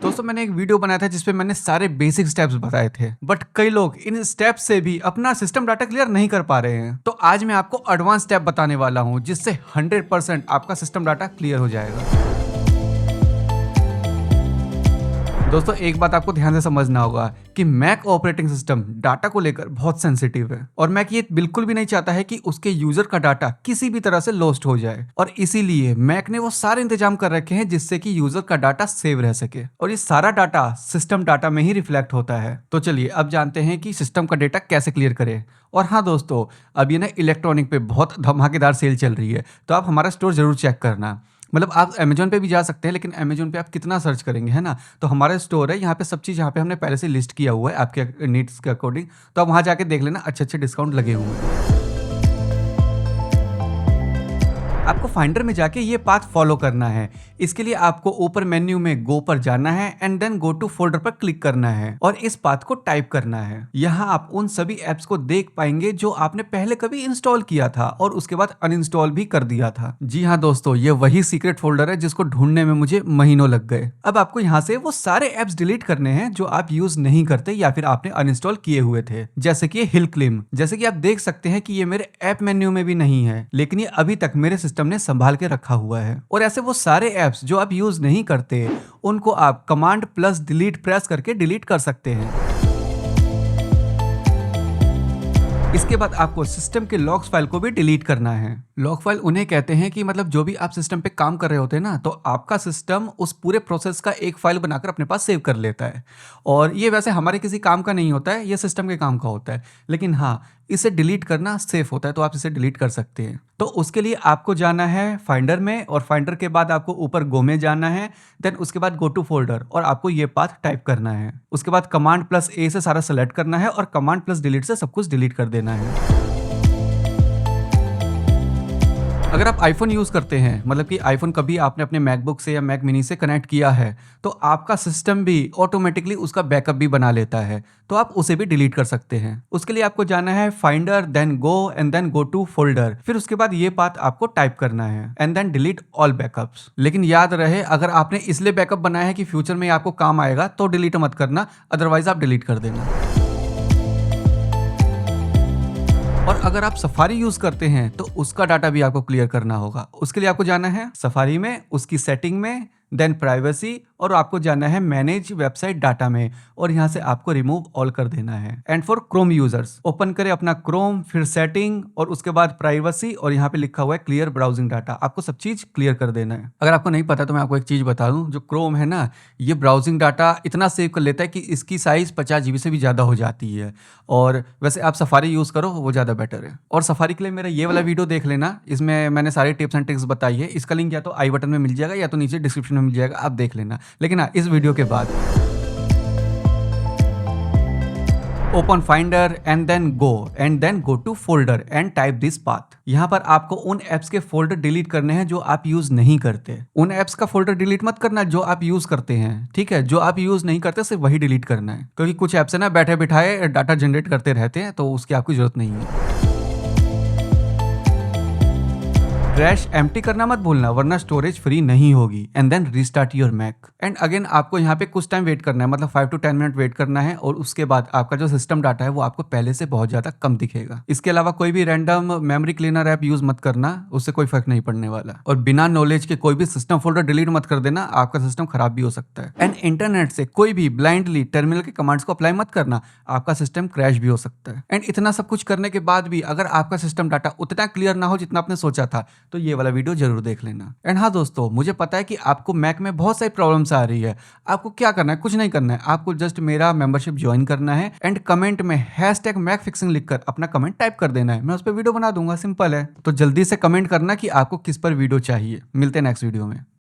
दोस्तों मैंने एक वीडियो बनाया था जिसपे मैंने सारे बेसिक स्टेप्स बताए थे, बट कई लोग इन स्टेप्स से भी अपना सिस्टम डाटा क्लियर नहीं कर पा रहे हैं। तो आज मैं आपको एडवांस स्टेप बताने वाला हूं जिससे 100% आपका सिस्टम डाटा क्लियर हो जाएगा। दोस्तों एक बात आपको ध्यान से समझना होगा कि मैक ऑपरेटिंग सिस्टम डाटा को लेकर बहुत सेंसिटिव है और मैक ये बिल्कुल भी नहीं चाहता है कि उसके यूजर का डाटा किसी भी तरह से लॉस्ट हो जाए, और इसीलिए मैक ने वो सारे इंतजाम कर रखे हैं जिससे कि यूजर का डाटा सेव रह सके, और ये सारा डाटा सिस्टम डाटा में ही रिफ्लेक्ट होता है। तो चलिए अब जानते हैं कि सिस्टम का डेटा कैसे क्लियर करें। और हाँ दोस्तों, अब ये ना इलेक्ट्रॉनिक पे बहुत धमाकेदार सेल चल रही है, तो आप हमारा स्टोर जरूर चेक करना। मतलब आप अमेजोन पे भी जा सकते हैं, लेकिन अमेजोन पे आप कितना सर्च करेंगे, है ना। तो हमारा स्टोर है, यहाँ पे सब चीज़ यहाँ पे हमने पहले से लिस्ट किया हुआ है आपके नीड्स के अकॉर्डिंग। तो आप वहाँ जाके देख लेना, अच्छे अच्छे डिस्काउंट लगे हुए हैं। आपको फाइंडर में जाके ये पाथ फॉलो करना है। इसके लिए आपको ऊपर मेन्यू में गो पर जाना है and then go to folder पर क्लिक करना है और इस पाथ को टाइप करना है। यहाँ आप उन सभी एप्स को देख पाएंगे जो आपने पहले कभी इंस्टॉल किया था और उसके बाद अनइंस्टॉल भी कर दिया था। जी हाँ दोस्तों, ये वही सीक्रेट फोल्डर है जिसको ढूंढने में मुझे महीनों लग गए। अब आपको यहाँ से वो सारे एप्स डिलीट करने हैं जो आप यूज नहीं करते या फिर आपने अनइंस्टॉल किए हुए थे, जैसे कि हिल क्लिम। जैसे कि आप देख सकते हैं कि ये मेरे ऐप मेन्यू में भी नहीं है, लेकिन ये अभी तक मेरे सिस्टम ने संभाल के रखा हुआ है। और ऐसे वो सारे ऐप्स जो आप यूज नहीं करते उनको आप कमांड प्लस डिलीट प्रेस करके डिलीट कर सकते हैं। इसके बाद आपको सिस्टम के लॉग्स फाइल को भी डिलीट करना है। लॉग फाइल उन्हें कहते हैं कि मतलब जो भी आप सिस्टम पे काम कर रहे होते हैं ना, तो आपका सिस्टम उस पूरे प्रोसेस का एक फाइल बनाकर अपने पास सेव कर लेता है। और ये वैसे हमारे किसी काम का नहीं होता है, ये सिस्टम के काम का होता है, लेकिन हाँ इसे डिलीट करना सेफ होता है, तो आप इसे डिलीट कर सकते हैं। तो उसके लिए आपको जाना है फाइंडर में, और फाइंडर के बाद आपको ऊपर गो में जाना है, देन उसके बाद गो टू फोल्डर और आपको ये पाथ टाइप करना है। उसके बाद कमांड प्लस ए से सारा सेलेक्ट करना है और कमांड प्लस डिलीट से सब कुछ डिलीट कर देना है। अगर आप आईफोन यूज़ करते हैं, मतलब कि आईफोन कभी आपने अपने मैकबुक से या मैक मिनी से कनेक्ट किया है, तो आपका सिस्टम भी ऑटोमेटिकली उसका बैकअप भी बना लेता है, तो आप उसे भी डिलीट कर सकते हैं। उसके लिए आपको जाना है Finder, then go and then go to folder. फिर उसके बाद ये पाथ आपको टाइप करना है and then delete all backups. लेकिन याद रहे, अगर आपने इसलिए बैकअप बनाया है कि फ्यूचर में आपको काम आएगा तो डिलीट मत करना, अदरवाइज आप डिलीट कर देना। और अगर आप सफारी यूज करते हैं तो उसका डाटा भी आपको क्लियर करना होगा। उसके लिए आपको जाना है सफारी में, उसकी सेटिंग में, देन प्राइवेसी, और आपको जाना है मैनेज वेबसाइट डाटा में, और यहाँ से आपको रिमूव ऑल कर देना है। And for Chrome users, open करें अपना क्रोम, फिर सेटिंग और उसके बाद प्राइवेसी, और यहाँ पे लिखा हुआ है क्लियर ब्राउजिंग डाटा। आपको सब चीज क्लियर कर देना है। अगर आपको नहीं पता तो मैं आपको एक चीज बता दूं, जो क्रोम है ना, ये ब्राउजिंग डाटा इतना सेव कर लेता है कि इसकी साइज 50 GB से भी ज्यादा हो जाती है। और वैसे आप सफारी यूज करो, वो ज्यादा बेटर है। और सफारी के लिए मेरा ये वाला वीडियो देख लेना, इसमें मैंने सारी टिप्स एंड ट्रिक्स बताई है। इसका लिंक या तो आई बटन में मिल जाएगा या तो नीचे डिस्क्रिप्शन में मिल जाएगा, आप देख लेना। लेकिन हाँ, इस वीडियो के बाद open Finder and then go to folder and type this path. यहाँ पर आपको उन एप्स के फोल्डर डिलीट करने हैं जो आप यूज नहीं करते। उन एप्स का फोल्डर डिलीट मत करना जो आप यूज करते हैं, ठीक है। जो आप यूज नहीं करते सिर्फ वही डिलीट करना है, क्योंकि कुछ एप्स है ना बैठे बिठाए डाटा जनरेट करते रहते हैं, तो उसकी आपकी जरूरत नहीं है। ट्रैश एम्प्टी करना मत भूलना, वरना स्टोरेज फ्री नहीं होगी। And then restart your Mac. And again आपको यहाँ पे कुछ टाइम वेट करना है, मतलब 5 to 10 मिनट वेट करना है, और उसके बाद आपका जो सिस्टम डाटा है वो आपको पहले से बहुत ज्यादा कम दिखेगा। इसके अलावा कोई भी random memory cleaner app use मत करना, उससे कोई फर्क नहीं पड़ने वाला। और बिना नॉलेज के कोई भी सिस्टम फोल्डर डिलीट मत कर देना, आपका सिस्टम खराब भी हो सकता है। एंड इंटरनेट से कोई भी ब्लाइंडली टर्मिनल के कमांड्स को अप्लाई मत करना, आपका सिस्टम क्रैश भी हो सकता है। एंड इतना सब कुछ करने के बाद भी अगर आपका सिस्टम डाटा उतना क्लियर ना हो जितना आपने सोचा था, तो ये वाला वीडियो जरूर देख लेना। एंड हाँ दोस्तों, मुझे पता है कि आपको मैक में बहुत सारी प्रॉब्लम्स आ रही है। आपको क्या करना है, कुछ नहीं करना है, आपको जस्ट मेरा मेंबरशिप ज्वाइन करना है एंड कमेंट में #मैकफिक्सिंग लिखकर अपना कमेंट टाइप कर देना है। मैं उस पर वीडियो बना दूंगा, सिंपल है। तो जल्दी से कमेंट करना कि आपको किस पर वीडियो चाहिए। मिलते हैं नेक्स्ट वीडियो में।